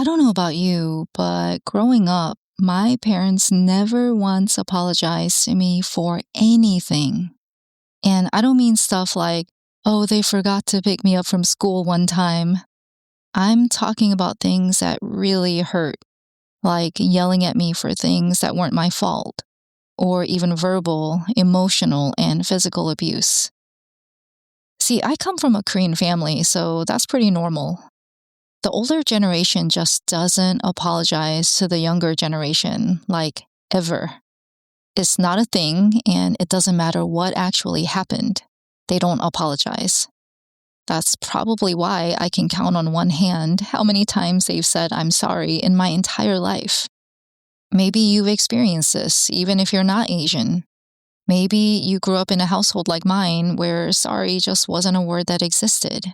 I don't know about you, but growing up, my parents never once apologized to me for anything. And I don't mean stuff like, oh, they forgot to pick me up from school one time. I'm talking about things that really hurt, like yelling at me for things that weren't my fault, or even verbal, emotional, and physical abuse. See, I come from a Korean family, so that's pretty normal. The older generation just doesn't apologize to the younger generation, like, ever. It's not a thing, and it doesn't matter what actually happened. They don't apologize. That's probably why I can count on one hand how many times they've said I'm sorry in my entire life. Maybe you've experienced this, even if you're not Asian. Maybe you grew up in a household like mine where sorry just wasn't a word that existed.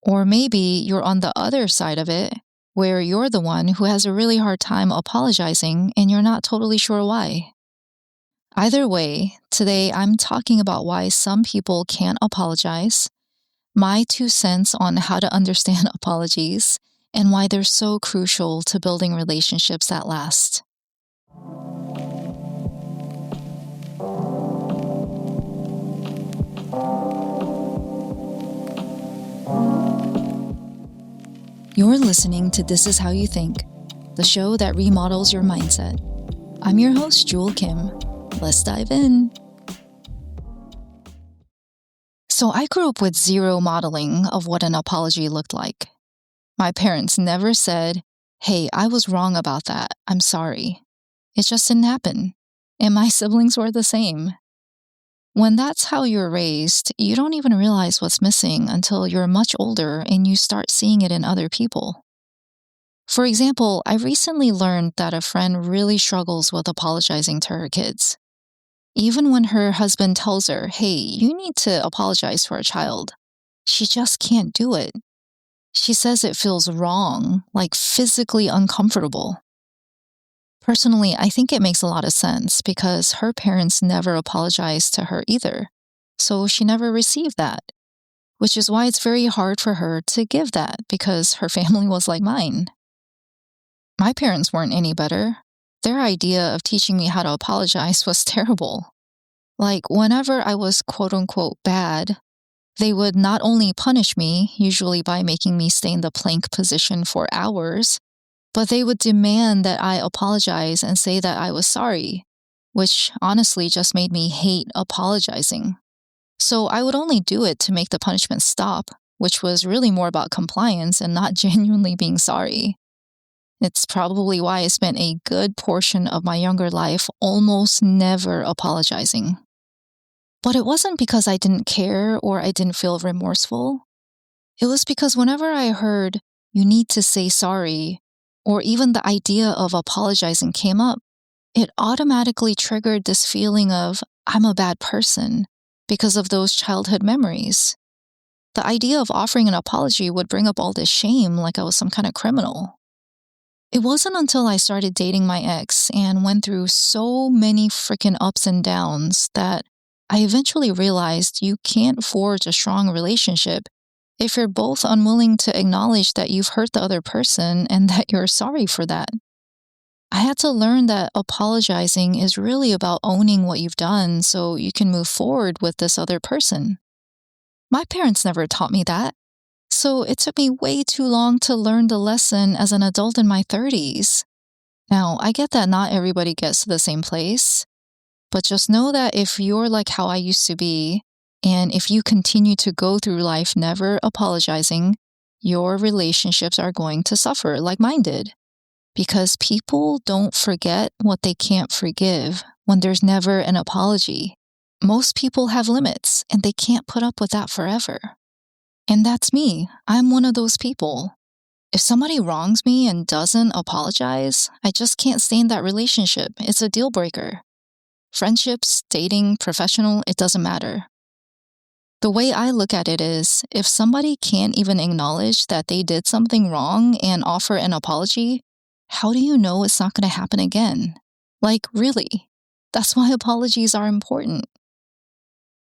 Or maybe you're on the other side of it, where you're the one who has a really hard time apologizing and you're not totally sure why. Either way, today I'm talking about why some people can't apologize, my 2 cents on how to understand apologies, and why they're so crucial to building relationships that last. You're listening to This Is How You Think, the show that remodels your mindset. I'm your host, Jewel Kim. Let's dive in. So I grew up with zero modeling of what an apology looked like. My parents never said, hey, I was wrong about that. I'm sorry. It just didn't happen. And my siblings were the same. When that's how you're raised, you don't even realize what's missing until you're much older and you start seeing it in other people. For example, I recently learned that a friend really struggles with apologizing to her kids. Even when her husband tells her, hey, you need to apologize for a child, she just can't do it. She says it feels wrong, like physically uncomfortable. Personally, I think it makes a lot of sense because her parents never apologized to her either, so she never received that, which is why it's very hard for her to give that because her family was like mine. My parents weren't any better. Their idea of teaching me how to apologize was terrible. Like, whenever I was quote-unquote bad, they would not only punish me, usually by making me stay in the plank position for hours, but they would demand that I apologize and say that I was sorry, which honestly just made me hate apologizing. So I would only do it to make the punishment stop, which was really more about compliance and not genuinely being sorry. It's probably why I spent a good portion of my younger life almost never apologizing. But it wasn't because I didn't care or I didn't feel remorseful. It was because whenever I heard, you need to say sorry, or even the idea of apologizing came up, it automatically triggered this feeling of, I'm a bad person, because of those childhood memories. The idea of offering an apology would bring up all this shame like I was some kind of criminal. It wasn't until I started dating my ex and went through so many freaking ups and downs that I eventually realized you can't forge a strong relationship if you're both unwilling to acknowledge that you've hurt the other person and that you're sorry for that. I had to learn that apologizing is really about owning what you've done so you can move forward with this other person. My parents never taught me that, so it took me way too long to learn the lesson as an adult in my 30s. Now, I get that not everybody gets to the same place, but just know that if you're like how I used to be, and if you continue to go through life never apologizing, your relationships are going to suffer like mine did. Because people don't forget what they can't forgive when there's never an apology. Most people have limits, and they can't put up with that forever. And that's me. I'm one of those people. If somebody wrongs me and doesn't apologize, I just can't stay in that relationship. It's a deal breaker. Friendships, dating, professional, it doesn't matter. The way I look at it is, if somebody can't even acknowledge that they did something wrong and offer an apology, how do you know it's not going to happen again? Like, really? That's why apologies are important.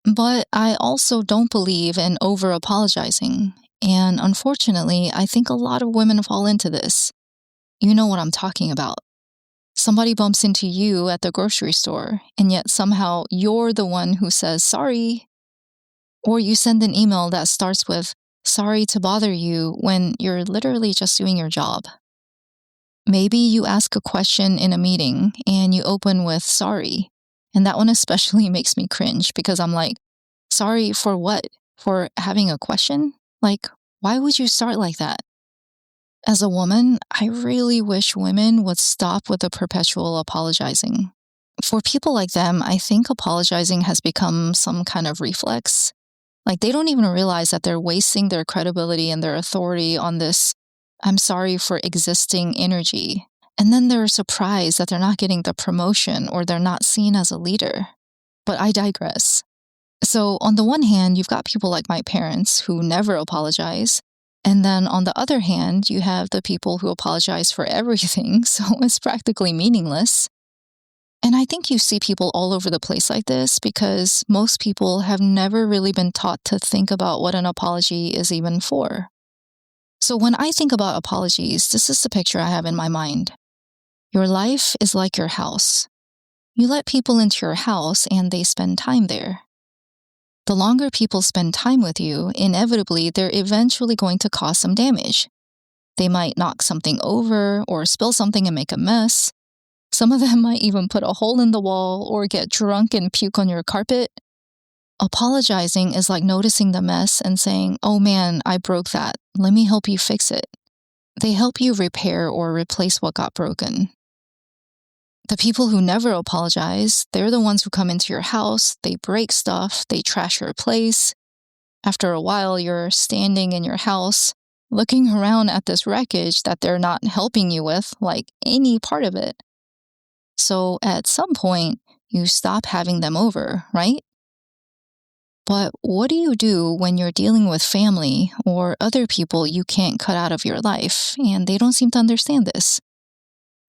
But I also don't believe in over-apologizing. And unfortunately, I think a lot of women fall into this. You know what I'm talking about. Somebody bumps into you at the grocery store, and yet somehow you're the one who says sorry. Or you send an email that starts with, sorry to bother you, when you're literally just doing your job. Maybe you ask a question in a meeting and you open with sorry. And that one especially makes me cringe because I'm like, sorry for what? For having a question? Like, why would you start like that? As a woman, I really wish women would stop with the perpetual apologizing. For people like them, I think apologizing has become some kind of reflex. Like they don't even realize that they're wasting their credibility and their authority on this I'm sorry for existing energy. And then they're surprised that they're not getting the promotion or they're not seen as a leader. But I digress. So, on the one hand, you've got people like my parents who never apologize. And then on the other hand, you have the people who apologize for everything, so it's practically meaningless. And I think you see people all over the place like this because most people have never really been taught to think about what an apology is even for. So when I think about apologies, this is the picture I have in my mind. Your life is like your house. You let people into your house and they spend time there. The longer people spend time with you, inevitably they're eventually going to cause some damage. They might knock something over or spill something and make a mess. Some of them might even put a hole in the wall or get drunk and puke on your carpet. Apologizing is like noticing the mess and saying, oh man, I broke that. Let me help you fix it. They help you repair or replace what got broken. The people who never apologize, they're the ones who come into your house, they break stuff, they trash your place. After a while, you're standing in your house, looking around at this wreckage that they're not helping you with, like any part of it. So at some point, you stop having them over, right? But what do you do when you're dealing with family or other people you can't cut out of your life, and they don't seem to understand this?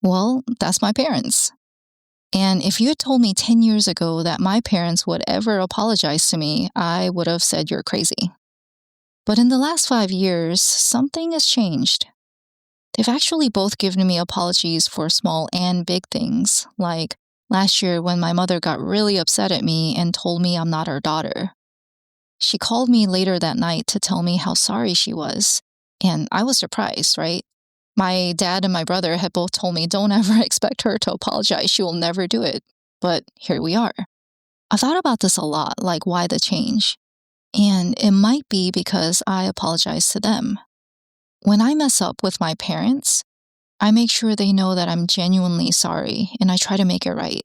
Well, that's my parents. And if you had told me 10 years ago that my parents would ever apologize to me, I would have said you're crazy. But in the last 5 years, something has changed. They've actually both given me apologies for small and big things, like last year when my mother got really upset at me and told me I'm not her daughter. She called me later that night to tell me how sorry she was, and I was surprised, right? My dad and my brother had both told me, don't ever expect her to apologize. She will never do it. But here we are. I thought about this a lot, like why the change? And it might be because I apologize to them. When I mess up with my parents, I make sure they know that I'm genuinely sorry and I try to make it right.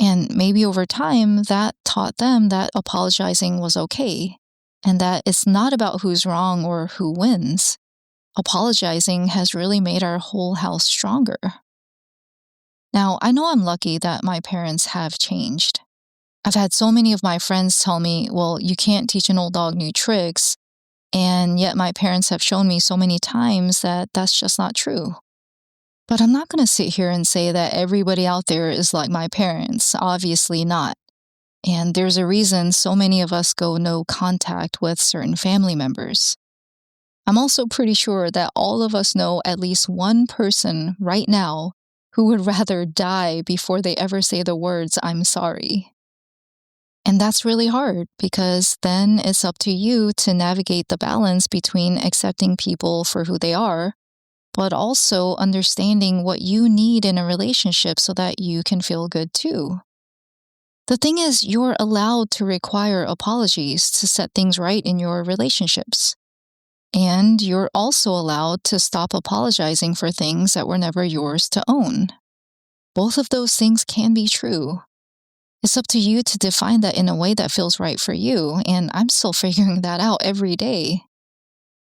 And maybe over time, that taught them that apologizing was okay and that it's not about who's wrong or who wins. Apologizing has really made our whole house stronger. Now, I know I'm lucky that my parents have changed. I've had so many of my friends tell me, well, you can't teach an old dog new tricks, and yet my parents have shown me so many times that that's just not true. But I'm not going to sit here and say that everybody out there is like my parents. Obviously not. And there's a reason so many of us go no contact with certain family members. I'm also pretty sure that all of us know at least one person right now who would rather die before they ever say the words, I'm sorry. And that's really hard because then it's up to you to navigate the balance between accepting people for who they are, but also understanding what you need in a relationship so that you can feel good too. The thing is, you're allowed to require apologies to set things right in your relationships. And you're also allowed to stop apologizing for things that were never yours to own. Both of those things can be true. It's up to you to define that in a way that feels right for you, and I'm still figuring that out every day.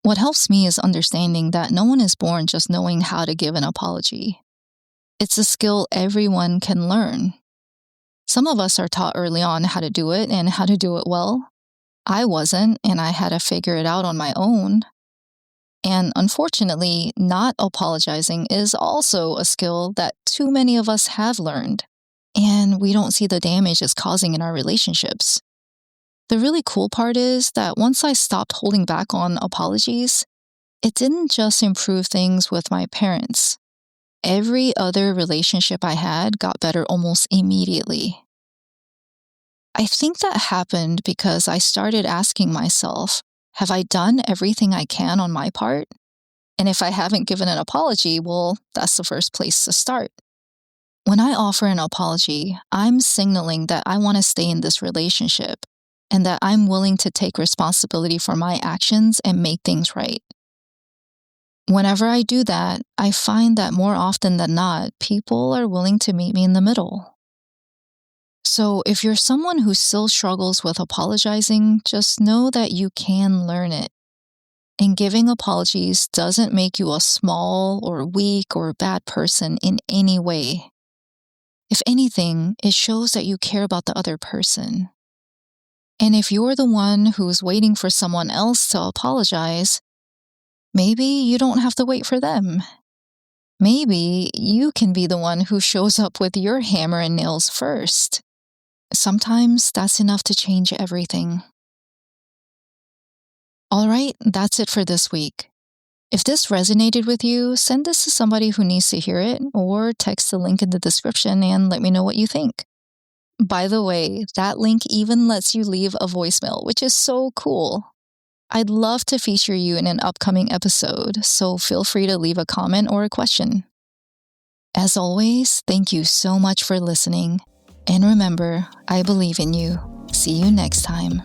What helps me is understanding that no one is born just knowing how to give an apology. It's a skill everyone can learn. Some of us are taught early on how to do it and how to do it well. I wasn't, and I had to figure it out on my own. And unfortunately, not apologizing is also a skill that too many of us have learned, and we don't see the damage it's causing in our relationships. The really cool part is that once I stopped holding back on apologies, it didn't just improve things with my parents. Every other relationship I had got better almost immediately. I think that happened because I started asking myself, have I done everything I can on my part? And if I haven't given an apology, well, that's the first place to start. When I offer an apology, I'm signaling that I want to stay in this relationship and that I'm willing to take responsibility for my actions and make things right. Whenever I do that, I find that more often than not, people are willing to meet me in the middle. So if you're someone who still struggles with apologizing, just know that you can learn it. And giving apologies doesn't make you a small or weak or bad person in any way. If anything, it shows that you care about the other person. And if you're the one who's waiting for someone else to apologize, maybe you don't have to wait for them. Maybe you can be the one who shows up with your hammer and nails first. Sometimes that's enough to change everything. All right, that's it for this week. If this resonated with you, send this to somebody who needs to hear it, or text the link in the description and let me know what you think. By the way, that link even lets you leave a voicemail, which is so cool. I'd love to feature you in an upcoming episode, so feel free to leave a comment or a question. As always, thank you so much for listening. And remember, I believe in you. See you next time.